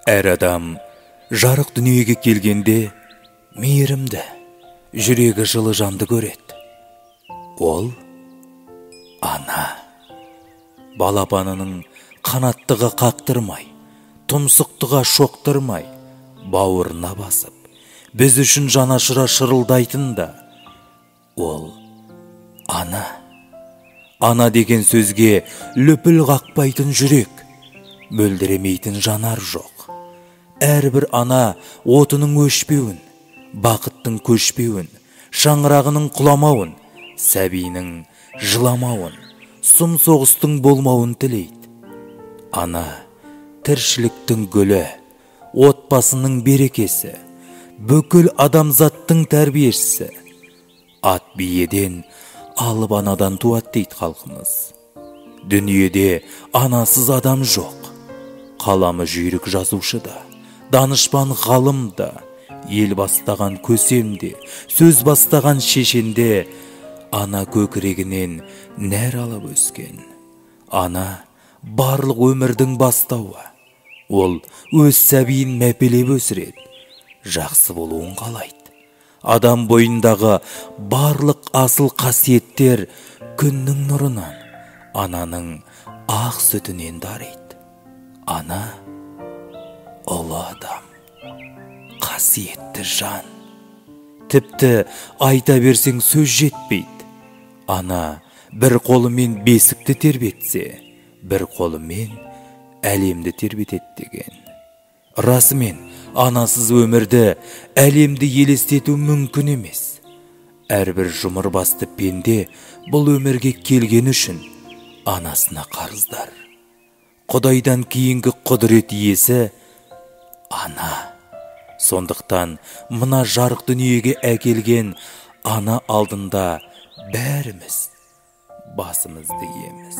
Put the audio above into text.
Әр адам жарық дүниеге келгенде мейірімді, жүрегі жылы жанды көреді. Ол ана. Балапанының қанаттыға қақтырмай, тұмсықтыға шоқтырмай, бауырына басып, біз үшін жанашыра шырылдайтын да ол ана. Ана деген сөзге лүпіл қақпайтын жүрек, мөлдіремейтін жанар жоқ. Әрбір ана отының өшпеуін, бақыттың көшпеуін, шаңырағының құламауын, сәбиінің жыламауын, сұм соғыстың болмауын тілейді. Ана тіршіліктің гүлі, отбасының берекесі, бүкіл адамзаттың тәрбиешісі. Ат биеден, алып анадан туады дейді халқымыз. Дүниеде анасыз адам жоқ. Қаламы жүйрік жазушы да, данышпан ғалым да, ел бастаған көсем де, сөз бастаған шешенде ана көкірегінен нәр алып өскен. Ана барлық өмірдің бастауы. Ол өз сәбиін мәпелеп өсіреді, жақсы болуын қалайды. Адам бойындағы барлық асыл қасиеттер күннің нұрынан, ананың ақ сүтінен дариды. Ана ұлы адам, қасиетті жан. Тіпті айта берсең сөз жетпейді. Ана бір қолымен бесікті тербетсе, бір қолымен әлемді тербетеді деген. Расымен, анасыз өмірді, әлемді елестету мүмкін емес. Әрбір жұмыр басты пенде бұл өмірге келген үшін анасына қарыздар. Құдайдан кейінгі құдірет иесі ана. Сондықтан мына жарық дүниеге әкелген ана алдында бәріміз басымызды иеміз.